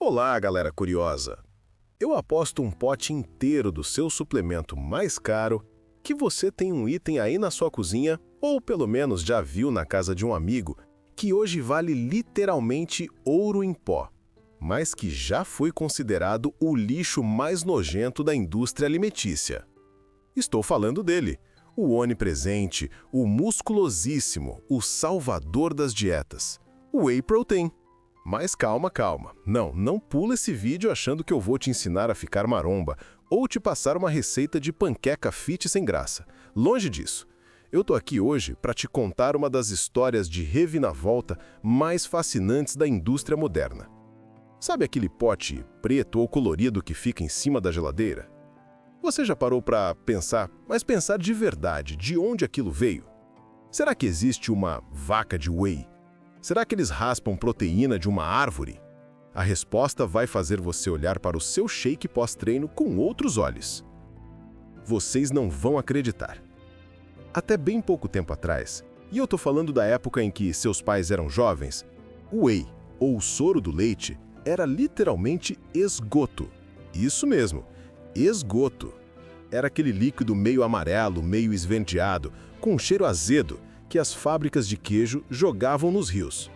Olá, galera curiosa! Eu aposto um pote inteiro do seu suplemento mais caro que você tem um item aí na sua cozinha, ou pelo menos já viu na casa de um amigo, que hoje vale literalmente ouro em pó, mas que já foi considerado o lixo mais nojento da indústria alimentícia. Estou falando dele, o onipresente, o musculosíssimo, o salvador das dietas, o Whey Protein. Mas calma, calma. Não pula esse vídeo achando que eu vou te ensinar a ficar maromba ou te passar uma receita de panqueca fit sem graça. Longe disso. Eu tô aqui hoje para te contar uma das histórias de reviravolta mais fascinantes da indústria moderna. Sabe aquele pote preto ou colorido que fica em cima da geladeira? Você já parou para pensar, mas pensar de verdade, de onde aquilo veio? Será que existe uma vaca de whey? Será que eles raspam proteína de uma árvore? A resposta vai fazer você olhar para o seu shake pós-treino com outros olhos. Vocês não vão acreditar. Até bem pouco tempo atrás, e eu estou falando da época em que seus pais eram jovens, o whey, ou o soro do leite, era literalmente esgoto. Isso mesmo, esgoto. Era aquele líquido meio amarelo, meio esverdeado, com um cheiro azedo, que as fábricas de queijo jogavam nos rios.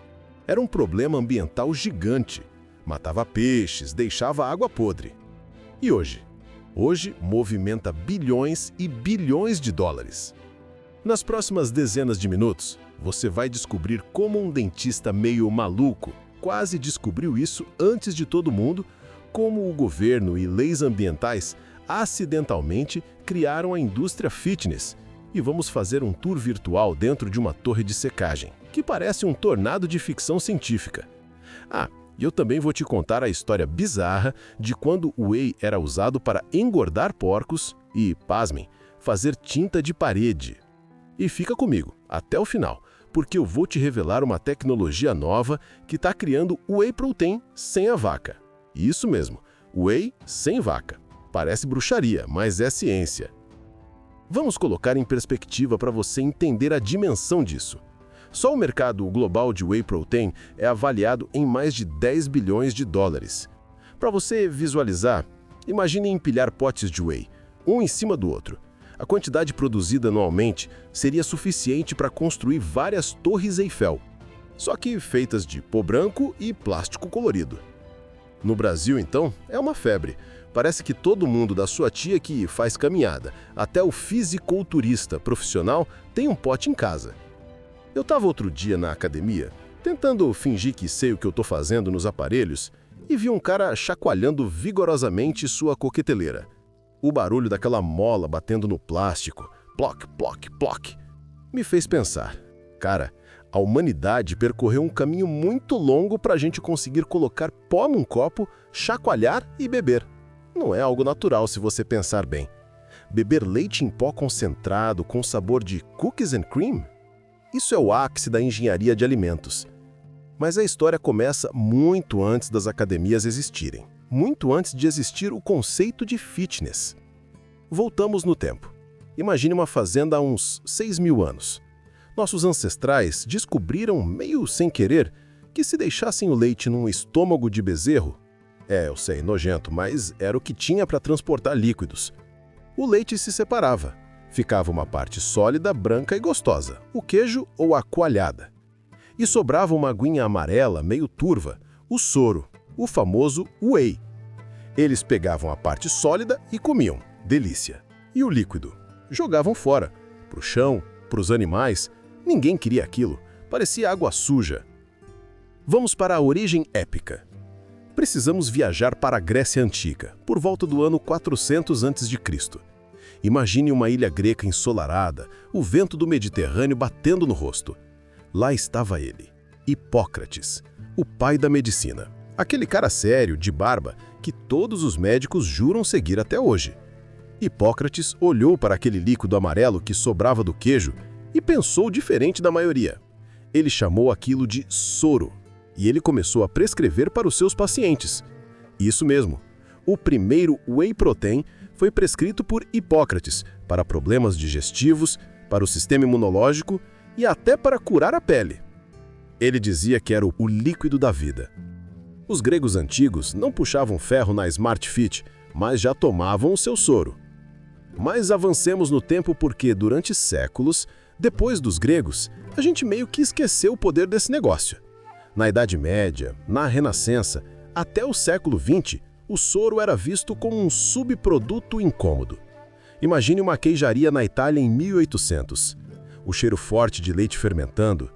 Era um problema ambiental gigante. Matava peixes, deixava água podre. E hoje? Hoje movimenta bilhões e bilhões de dólares. Nas próximas dezenas de minutos, você vai descobrir como um dentista meio maluco quase descobriu isso antes de todo mundo, como o governo e leis ambientais acidentalmente criaram a indústria fitness. E vamos fazer um tour virtual dentro de uma torre de secagem, que parece um tornado de ficção científica. E eu também vou te contar a história bizarra de quando o whey era usado para engordar porcos e, pasmem, fazer tinta de parede. E fica comigo, até o final, porque eu vou te revelar uma tecnologia nova que está criando o Whey Protein sem a vaca. Isso mesmo, whey sem vaca. Parece bruxaria, mas é ciência. Vamos colocar em perspectiva para você entender a dimensão disso. Só o mercado global de Whey Protein é avaliado em mais de 10 bilhões de dólares. Para você visualizar, imagine empilhar potes de whey, um em cima do outro. A quantidade produzida anualmente seria suficiente para construir várias torres Eiffel, só que feitas de pó branco e plástico colorido. No Brasil, então, é uma febre. Parece que todo mundo, da sua tia que faz caminhada, até o fisiculturista profissional, tem um pote em casa. Eu estava outro dia na academia, tentando fingir que sei o que eu estou fazendo nos aparelhos, e vi um cara chacoalhando vigorosamente sua coqueteleira. O barulho daquela mola batendo no plástico, ploc, ploc, ploc, me fez pensar. Cara, a humanidade percorreu um caminho muito longo para a gente conseguir colocar pó num copo, chacoalhar e beber. Não é algo natural se você pensar bem. Beber leite em pó concentrado com sabor de cookies and cream? Isso é o ápice da engenharia de alimentos. Mas a história começa muito antes das academias existirem. Muito antes de existir o conceito de fitness. Voltamos no tempo. Imagine uma fazenda há uns 6.000 anos. Nossos ancestrais descobriram, meio sem querer, que se deixassem o leite num estômago de bezerro, eu sei, nojento, mas era o que tinha para transportar líquidos. O leite se separava. Ficava uma parte sólida, branca e gostosa, o queijo ou a coalhada. E sobrava uma aguinha amarela, meio turva, o soro, o famoso whey. Eles pegavam a parte sólida e comiam, delícia. E o líquido? Jogavam fora, pro chão, pros animais. Ninguém queria aquilo, parecia água suja. Vamos para a origem épica. Precisamos viajar para a Grécia Antiga, por volta do ano 400 a.C. Imagine uma ilha grega ensolarada, o vento do Mediterrâneo batendo no rosto. Lá estava ele, Hipócrates, o pai da medicina. Aquele cara sério, de barba, que todos os médicos juram seguir até hoje. Hipócrates olhou para aquele líquido amarelo que sobrava do queijo e pensou diferente da maioria. Ele chamou aquilo de soro. E ele começou a prescrever para os seus pacientes. Isso mesmo, o primeiro Whey Protein foi prescrito por Hipócrates para problemas digestivos, para o sistema imunológico e até para curar a pele. Ele dizia que era o líquido da vida. Os gregos antigos não puxavam ferro na Smart Fit, mas já tomavam o seu soro. Mas avancemos no tempo porque, durante séculos, depois dos gregos, a gente meio que esqueceu o poder desse negócio. Na Idade Média, na Renascença, até o século XX, o soro era visto como um subproduto incômodo. Imagine uma queijaria na Itália em 1800. O cheiro forte de leite fermentando,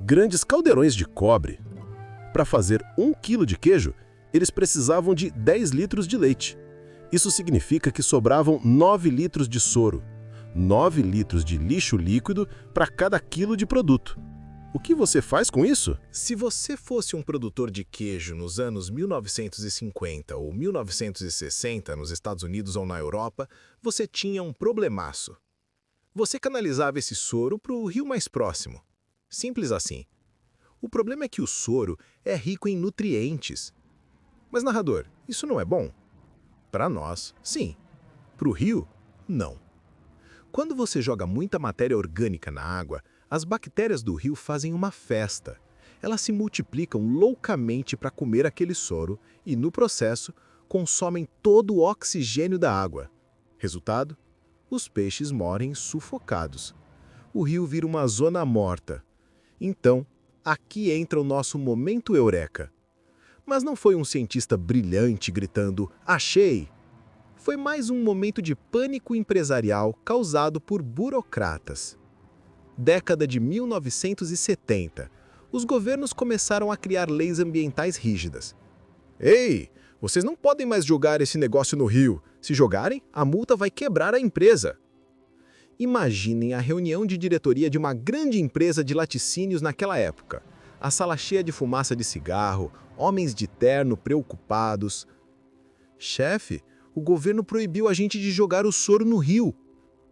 grandes caldeirões de cobre. Para fazer 1 quilo de queijo, eles precisavam de 10 litros de leite. Isso significa que sobravam 9 litros de soro, 9 litros de lixo líquido para cada quilo de produto. O que você faz com isso? Se você fosse um produtor de queijo nos anos 1950 ou 1960 nos Estados Unidos ou na Europa, você tinha um problemaço. Você canalizava esse soro para o rio mais próximo. Simples assim. O problema é que o soro é rico em nutrientes. Mas, narrador, isso não é bom? Para nós, sim. Para o rio, não. Quando você joga muita matéria orgânica na água, as bactérias do rio fazem uma festa. Elas se multiplicam loucamente para comer aquele soro e, no processo, consomem todo o oxigênio da água. Resultado? Os peixes morrem sufocados. O rio vira uma zona morta. Então, aqui entra o nosso momento eureka. Mas não foi um cientista brilhante gritando, achei! Foi mais um momento de pânico empresarial causado por burocratas. Década de 1970, os governos começaram a criar leis ambientais rígidas. Ei, vocês não podem mais jogar esse negócio no rio. Se jogarem, a multa vai quebrar a empresa. Imaginem a reunião de diretoria de uma grande empresa de laticínios naquela época. A sala cheia de fumaça de cigarro, homens de terno preocupados. Chefe, o governo proibiu a gente de jogar o soro no rio.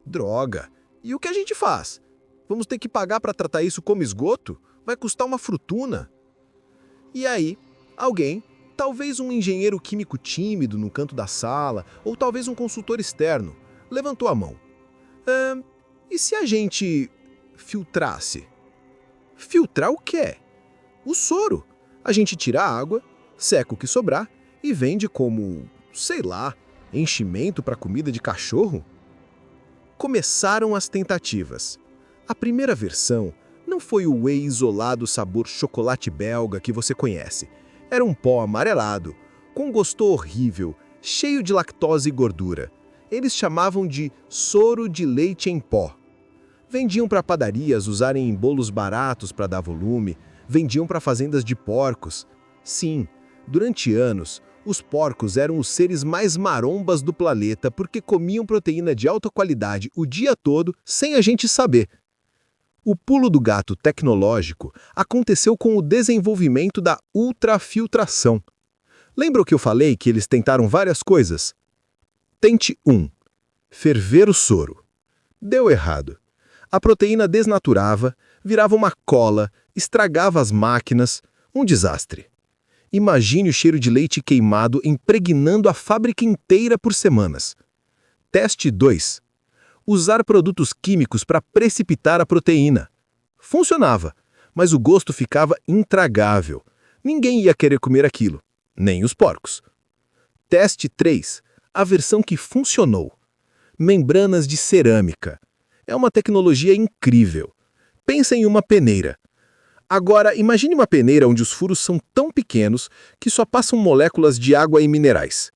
Droga! E o que a gente faz? Vamos ter que pagar para tratar isso como esgoto? Vai custar uma fortuna. E aí, alguém, talvez um engenheiro químico tímido no canto da sala, ou talvez um consultor externo, levantou a mão. E se a gente filtrasse? Filtrar o quê? O soro. A gente tira a água, seca o que sobrar e vende como, sei lá, enchimento para comida de cachorro? Começaram as tentativas. A primeira versão não foi o whey isolado sabor chocolate belga que você conhece. Era um pó amarelado, com gosto horrível, cheio de lactose e gordura. Eles chamavam de soro de leite em pó. Vendiam para padarias usarem em bolos baratos para dar volume, vendiam para fazendas de porcos. Sim, durante anos, os porcos eram os seres mais marombas do planeta porque comiam proteína de alta qualidade o dia todo sem a gente saber. O pulo do gato tecnológico aconteceu com o desenvolvimento da ultrafiltração. Lembra que eu falei que eles tentaram várias coisas? Tente 1. Ferver o soro. Deu errado. A proteína desnaturava, virava uma cola, estragava as máquinas, um desastre. Imagine o cheiro de leite queimado impregnando a fábrica inteira por semanas. Teste 2. Usar produtos químicos para precipitar a proteína. Funcionava, mas o gosto ficava intragável. Ninguém ia querer comer aquilo, nem os porcos. Teste 3. A versão que funcionou. Membranas de cerâmica. É uma tecnologia incrível. Pensa em uma peneira. Agora, imagine uma peneira onde os furos são tão pequenos que só passam moléculas de água e minerais.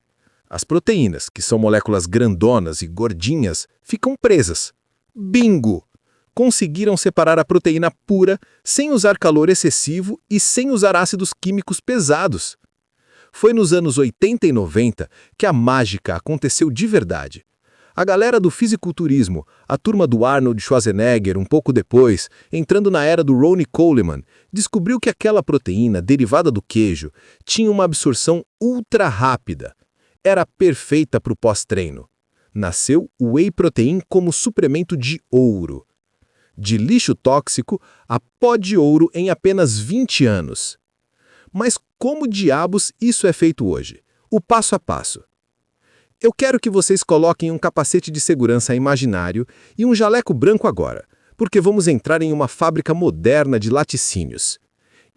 As proteínas, que são moléculas grandonas e gordinhas, ficam presas. Bingo! Conseguiram separar a proteína pura sem usar calor excessivo e sem usar ácidos químicos pesados. Foi nos anos 80 e 90 que a mágica aconteceu de verdade. A galera do fisiculturismo, a turma do Arnold Schwarzenegger um pouco depois, entrando na era do Ronnie Coleman, descobriu que aquela proteína derivada do queijo tinha uma absorção ultra rápida. Era perfeita para o pós-treino. Nasceu o whey protein como suplemento de ouro. De lixo tóxico a pó de ouro em apenas 20 anos. Mas como diabos isso é feito hoje? O passo a passo. Eu quero que vocês coloquem um capacete de segurança imaginário e um jaleco branco agora, porque vamos entrar em uma fábrica moderna de laticínios.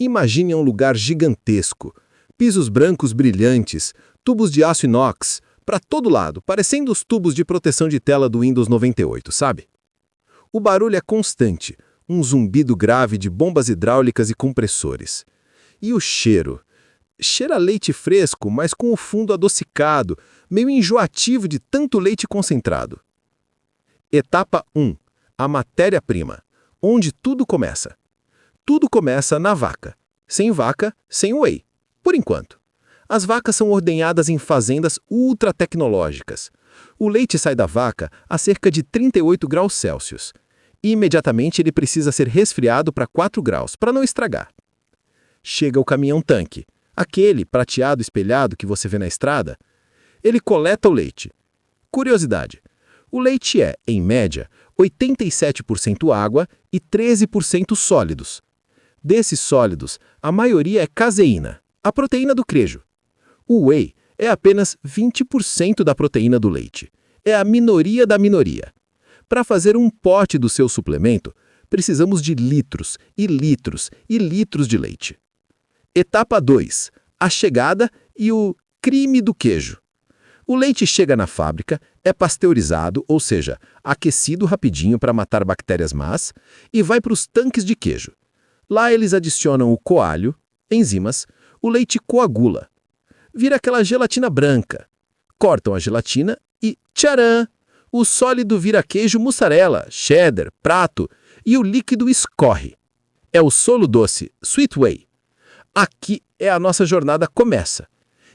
Imagine um lugar gigantesco, Pisos brancos brilhantes, tubos de aço inox, para todo lado, parecendo os tubos de proteção de tela do Windows 98, sabe? O barulho é constante, um zumbido grave de bombas hidráulicas e compressores. E o cheiro? Cheira a leite fresco, mas com o fundo adocicado, meio enjoativo de tanto leite concentrado. Etapa 1. A matéria-prima, onde tudo começa. Tudo começa na vaca. Sem vaca, sem whey. Por enquanto. As vacas são ordenhadas em fazendas ultra-tecnológicas. O leite sai da vaca a cerca de 38 graus Celsius. E imediatamente ele precisa ser resfriado para 4 graus, para não estragar. Chega o caminhão-tanque, aquele prateado espelhado que você vê na estrada. Ele coleta o leite. Curiosidade: o leite é, em média, 87% água e 13% sólidos. Desses sólidos, a maioria é caseína, a proteína do queijo. O whey é apenas 20% da proteína do leite. É a minoria da minoria. Para fazer um pote do seu suplemento, precisamos de litros e litros e litros de leite. Etapa 2. A chegada e o crime do queijo. O leite chega na fábrica, é pasteurizado, ou seja, aquecido rapidinho para matar bactérias más, e vai para os tanques de queijo. Lá eles adicionam o coalho, enzimas, o leite coagula. Vira aquela gelatina branca. Cortam a gelatina e, tcharam! O sólido vira queijo mussarela, cheddar, prato, e o líquido escorre. É o solo doce, sweet whey. Aqui é a nossa jornada começa.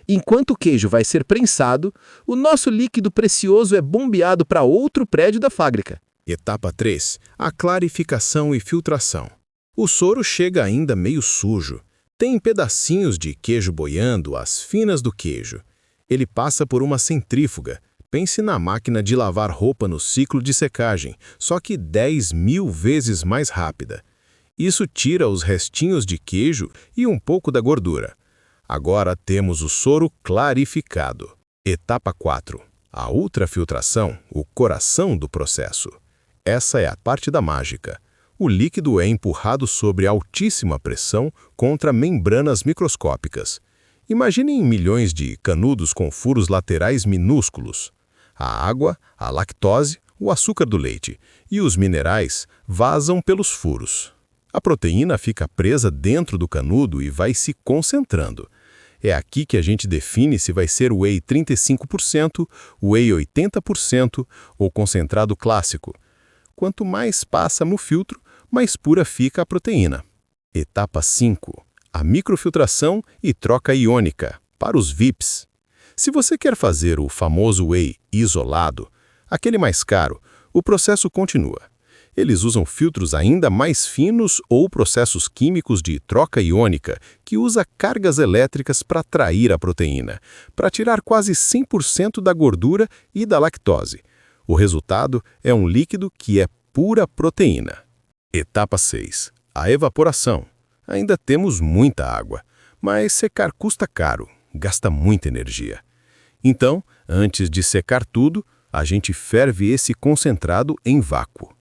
Enquanto o queijo vai ser prensado, o nosso líquido precioso é bombeado para outro prédio da fábrica. Etapa 3. A clarificação e filtração. O soro chega ainda meio sujo. Tem pedacinhos de queijo boiando, as finas do queijo. Ele passa por uma centrífuga. Pense na máquina de lavar roupa no ciclo de secagem, só que 10.000 vezes mais rápida. Isso tira os restinhos de queijo e um pouco da gordura. Agora temos o soro clarificado. Etapa 4. A ultrafiltração, o coração do processo. Essa é a parte da mágica. O líquido é empurrado sobre altíssima pressão contra membranas microscópicas. Imaginem milhões de canudos com furos laterais minúsculos. A água, a lactose, o açúcar do leite e os minerais vazam pelos furos. A proteína fica presa dentro do canudo e vai se concentrando. É aqui que a gente define se vai ser whey 35%, whey 80% ou concentrado clássico. Quanto mais passa no filtro, mais pura fica a proteína. Etapa 5. A microfiltração e troca iônica, para os VIPs. Se você quer fazer o famoso whey isolado, aquele mais caro, o processo continua. Eles usam filtros ainda mais finos ou processos químicos de troca iônica, que usa cargas elétricas para atrair a proteína, para tirar quase 100% da gordura e da lactose. O resultado é um líquido que é pura proteína. Etapa 6. A evaporação. Ainda temos muita água, mas secar custa caro, gasta muita energia. Então, antes de secar tudo, a gente ferve esse concentrado em vácuo.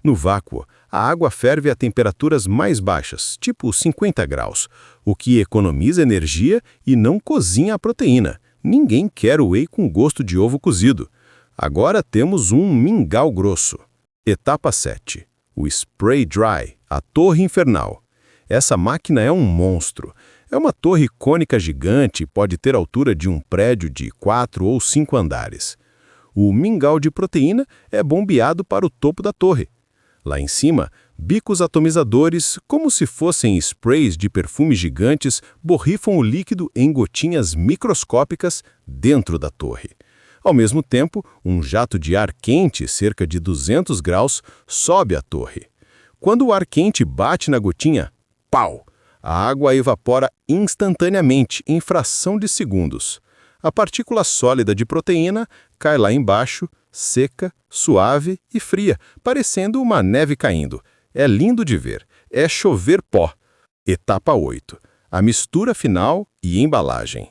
No vácuo, a água ferve a temperaturas mais baixas, tipo 50 graus, o que economiza energia e não cozinha a proteína. Ninguém quer o whey com gosto de ovo cozido. Agora temos um mingau grosso. Etapa 7. O spray dry, a torre infernal. Essa máquina é um monstro. É uma torre cônica gigante e pode ter altura de um prédio de 4 ou 5 andares. O mingau de proteína é bombeado para o topo da torre. Lá em cima, bicos atomizadores, como se fossem sprays de perfume gigantes, borrifam o líquido em gotinhas microscópicas dentro da torre. Ao mesmo tempo, um jato de ar quente, cerca de 200 graus, sobe a torre. Quando o ar quente bate na gotinha, pau! A água evapora instantaneamente, em fração de segundos. A partícula sólida de proteína cai lá embaixo, seca, suave e fria, parecendo uma neve caindo. É lindo de ver. É chover pó. Etapa 8. A mistura final e embalagem.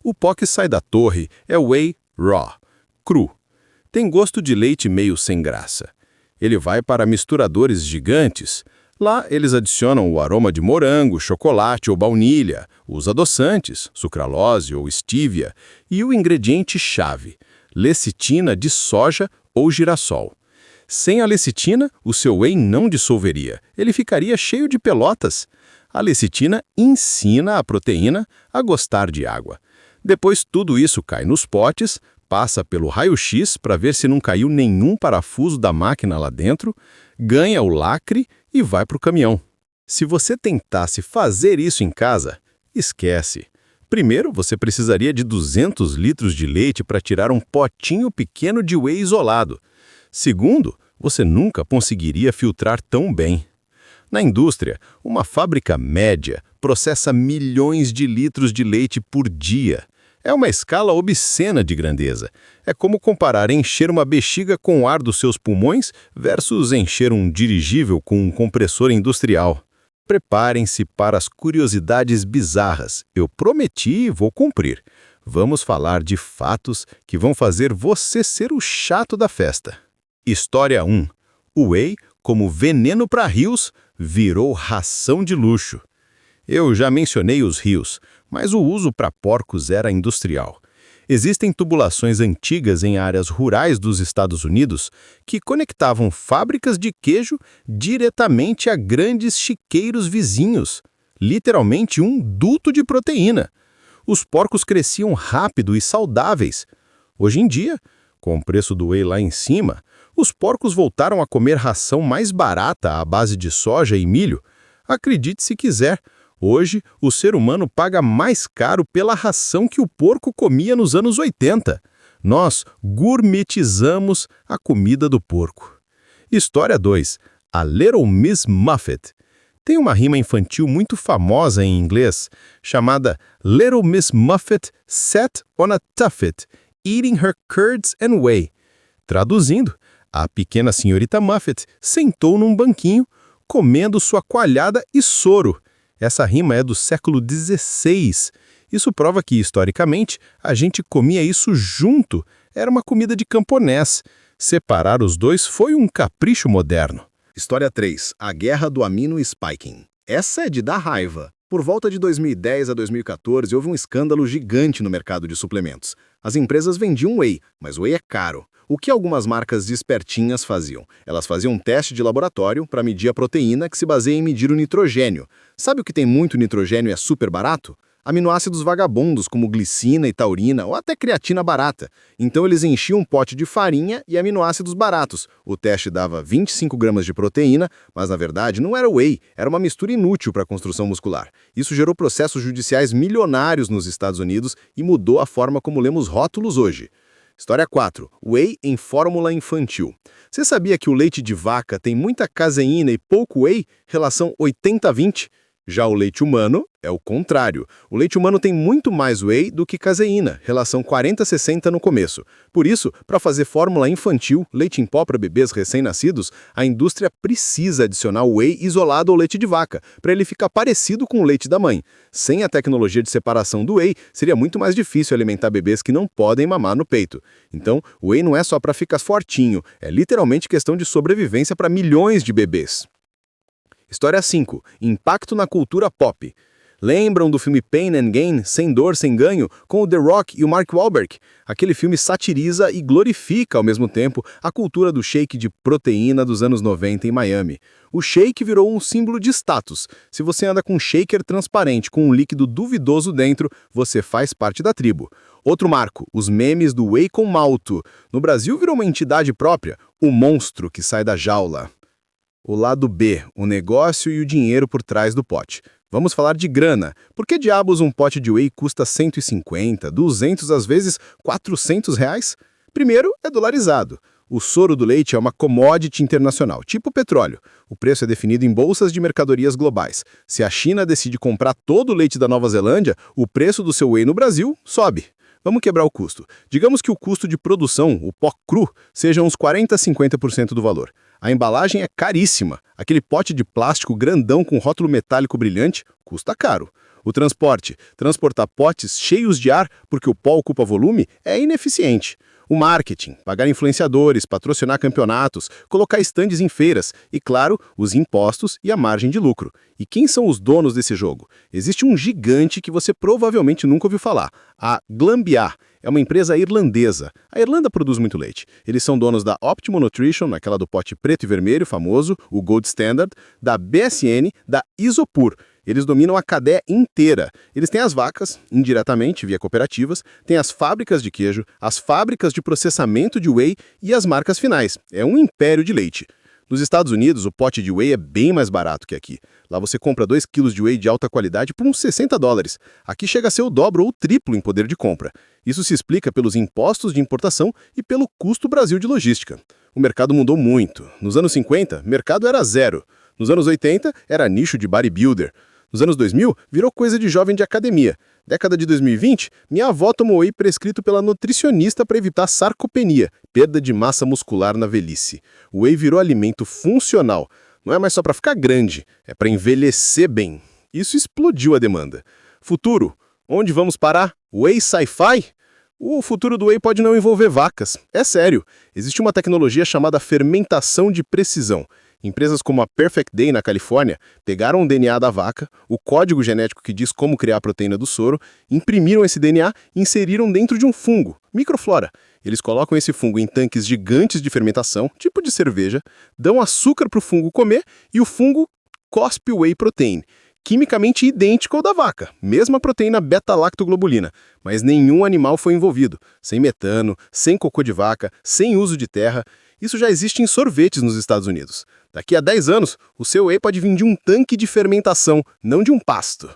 O pó que sai da torre é whey raw, cru. Tem gosto de leite meio sem graça. Ele vai para misturadores gigantes. Lá, eles adicionam o aroma de morango, chocolate ou baunilha, os adoçantes, sucralose ou stevia, e o ingrediente-chave, lecitina de soja ou girassol. Sem a lecitina, o seu whey não dissolveria, ele ficaria cheio de pelotas. A lecitina ensina a proteína a gostar de água. Depois tudo isso cai nos potes, passa pelo raio-x para ver se não caiu nenhum parafuso da máquina lá dentro, ganha o lacre e vai para o caminhão. Se você tentasse fazer isso em casa, esquece. Primeiro, você precisaria de 200 litros de leite para tirar um potinho pequeno de whey isolado. Segundo, você nunca conseguiria filtrar tão bem. Na indústria, uma fábrica média processa milhões de litros de leite por dia. É uma escala obscena de grandeza. É como comparar encher uma bexiga com o ar dos seus pulmões versus encher um dirigível com um compressor industrial. Preparem-se para as curiosidades bizarras. Eu prometi e vou cumprir. Vamos falar de fatos que vão fazer você ser o chato da festa. História 1. O whey, como veneno para rios, virou ração de luxo. Eu já mencionei os rios, mas o uso para porcos era industrial. Existem tubulações antigas em áreas rurais dos Estados Unidos que conectavam fábricas de queijo diretamente a grandes chiqueiros vizinhos, literalmente um duto de proteína. Os porcos cresciam rápido e saudáveis. Hoje em dia, com o preço do whey lá em cima, os porcos voltaram a comer ração mais barata à base de soja e milho. Acredite se quiser, hoje o ser humano paga mais caro pela ração que o porco comia nos anos 80. Nós gourmetizamos a comida do porco. História 2. A Little Miss Muffet. Tem uma rima infantil muito famosa em inglês, chamada Little Miss Muffet sat on a tuffet, eating her curds and whey. Traduzindo, a pequena senhorita Muffet sentou num banquinho, comendo sua coalhada e soro. Essa rima é do século XVI. Isso prova que, historicamente, a gente comia isso junto. Era uma comida de camponês. Separar os dois foi um capricho moderno. História 3. A Guerra do Amino Spiking. Essa é de dar raiva. Por volta de 2010 a 2014, houve um escândalo gigante no mercado de suplementos. As empresas vendiam whey, mas o whey é caro. O que algumas marcas espertinhas faziam? Elas faziam um teste de laboratório para medir a proteína que se baseia em medir o nitrogênio. Sabe o que tem muito nitrogênio e é super barato? Aminoácidos vagabundos como glicina e taurina ou até creatina barata. Então eles enchiam um pote de farinha e aminoácidos baratos. O teste dava 25 gramas de proteína, mas na verdade não era whey, era uma mistura inútil para a construção muscular. Isso gerou processos judiciais milionários nos Estados Unidos e mudou a forma como lemos rótulos hoje. História 4. Whey em fórmula infantil. Você sabia que o leite de vaca tem muita caseína e pouco whey, relação 80-20? Já o leite humano é o contrário. O leite humano tem muito mais whey do que caseína, relação 40-60 no começo. Por isso, para fazer fórmula infantil, leite em pó para bebês recém-nascidos, a indústria precisa adicionar o whey isolado ao leite de vaca, para ele ficar parecido com o leite da mãe. Sem a tecnologia de separação do whey, seria muito mais difícil alimentar bebês que não podem mamar no peito. Então, o whey não é só para ficar fortinho, é literalmente questão de sobrevivência para milhões de bebês. História 5. Impacto na cultura pop. Lembram do filme Pain and Gain, Sem Dor, Sem Ganho, com o The Rock e o Mark Wahlberg? Aquele filme satiriza e glorifica ao mesmo tempo a cultura do shake de proteína dos anos 90 em Miami. O shake virou um símbolo de status. Se você anda com um shaker transparente com um líquido duvidoso dentro, você faz parte da tribo. Outro marco, os memes do whey com malto. No Brasil virou uma entidade própria, o monstro que sai da jaula. O lado B, o negócio e o dinheiro por trás do pote. Vamos falar de grana. Por que diabos um pote de whey custa 150, 200, às vezes 400 reais? Primeiro, é dolarizado. O soro do leite é uma commodity internacional, tipo petróleo. O preço é definido em bolsas de mercadorias globais. Se a China decide comprar todo o leite da Nova Zelândia, o preço do seu whey no Brasil sobe. Vamos quebrar o custo. Digamos que o custo de produção, o pó cru, seja uns 40-50% do valor. A embalagem é caríssima. Aquele pote de plástico grandão com rótulo metálico brilhante custa caro. O transporte, transportar potes cheios de ar porque o pó ocupa volume, é ineficiente. O marketing, pagar influenciadores, patrocinar campeonatos, colocar estandes em feiras e, claro, os impostos e a margem de lucro. E quem são os donos desse jogo? Existe um gigante que você provavelmente nunca ouviu falar, a Glanbia. É uma empresa irlandesa. A Irlanda produz muito leite. Eles são donos da Optimum Nutrition, aquela do pote preto e vermelho famoso, o Gold Standard, da BSN, da Isopur. Eles dominam a cadeia inteira. Eles têm as vacas, indiretamente, via cooperativas, têm as fábricas de queijo, as fábricas de processamento de whey e as marcas finais. É um império de leite. Nos Estados Unidos, o pote de whey é bem mais barato que aqui. Lá você compra 2 quilos de whey de alta qualidade por uns $60. Aqui chega a ser o dobro ou o triplo em poder de compra. Isso se explica pelos impostos de importação e pelo custo Brasil de logística. O mercado mudou muito. Nos anos 50, mercado era zero. Nos anos 80, era nicho de bodybuilder. Nos anos 2000, virou coisa de jovem de academia. Década de 2020, minha avó tomou whey prescrito pela nutricionista para evitar sarcopenia, perda de massa muscular na velhice. O whey virou alimento funcional. Não é mais só para ficar grande, é para envelhecer bem. Isso explodiu a demanda. Futuro, onde vamos parar? Whey sci-fi? O futuro do whey pode não envolver vacas. É sério, existe uma tecnologia chamada fermentação de precisão. Empresas como a Perfect Day, na Califórnia, pegaram o DNA da vaca, o código genético que diz como criar a proteína do soro, imprimiram esse DNA e inseriram dentro de um fungo, microflora. Eles colocam esse fungo em tanques gigantes de fermentação, tipo de cerveja, dão açúcar para o fungo comer e o fungo cospe o whey protein, quimicamente idêntico ao da vaca, mesma proteína beta-lactoglobulina, mas nenhum animal foi envolvido, sem metano, sem cocô de vaca, sem uso de terra. Isso já existe em sorvetes nos Estados Unidos. Daqui a 10 anos, o seu whey pode vir de um tanque de fermentação, não de um pasto.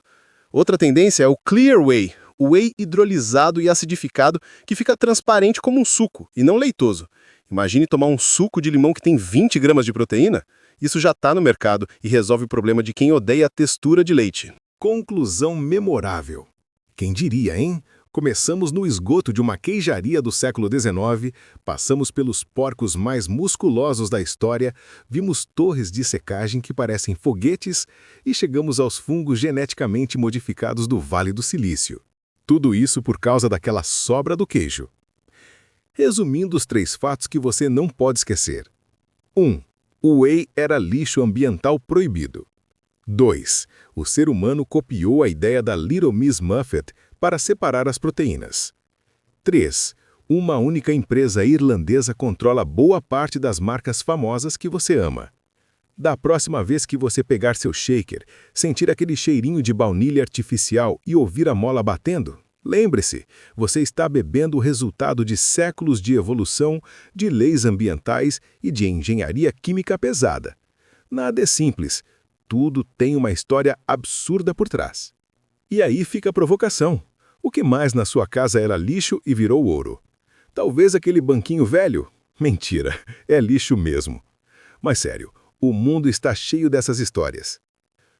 Outra tendência é o Clear Whey, o whey hidrolisado e acidificado que fica transparente como um suco, e não leitoso. Imagine tomar um suco de limão que tem 20 gramas de proteína? Isso já está no mercado e resolve o problema de quem odeia a textura de leite. Conclusão memorável. Quem diria, hein? Começamos no esgoto de uma queijaria do século XIX, passamos pelos porcos mais musculosos da história, vimos torres de secagem que parecem foguetes e chegamos aos fungos geneticamente modificados do Vale do Silício. Tudo isso por causa daquela sobra do queijo. Resumindo os 3 fatos que você não pode esquecer. 1. O whey era lixo ambiental proibido. 2. O ser humano copiou a ideia da Little Miss Muffet para separar as proteínas. 3. Uma única empresa irlandesa controla boa parte das marcas famosas que você ama. Da próxima vez que você pegar seu shaker, sentir aquele cheirinho de baunilha artificial e ouvir a mola batendo, lembre-se, você está bebendo o resultado de séculos de evolução, de leis ambientais e de engenharia química pesada. Nada é simples, tudo tem uma história absurda por trás. E aí fica a provocação. O que mais na sua casa era lixo e virou ouro? Talvez aquele banquinho velho? Mentira, é lixo mesmo. Mas sério, o mundo está cheio dessas histórias.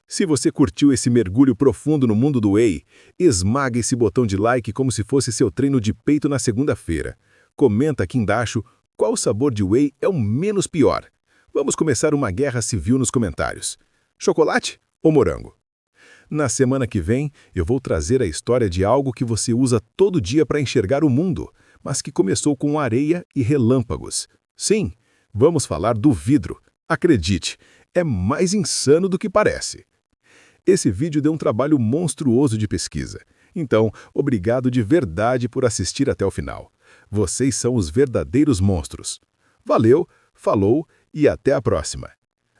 Se você curtiu esse mergulho profundo no mundo do whey, esmaga esse botão de like como se fosse seu treino de peito na segunda-feira. Comenta aqui embaixo qual sabor de whey é o menos pior. Vamos começar uma guerra civil nos comentários. Chocolate ou morango? Na semana que vem, eu vou trazer a história de algo que você usa todo dia para enxergar o mundo, mas que começou com areia e relâmpagos. Sim, vamos falar do vidro. Acredite, é mais insano do que parece. Esse vídeo deu um trabalho monstruoso de pesquisa. Então, obrigado de verdade por assistir até o final. Vocês são os verdadeiros monstros. Valeu, falou e até a próxima.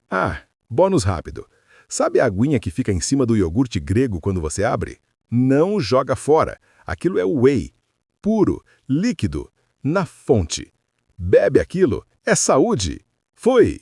Ah, bônus rápido. Sabe a aguinha que fica em cima do iogurte grego quando você abre? Não joga fora. Aquilo é whey. Puro, líquido, na fonte. Bebe aquilo, é saúde. Fui!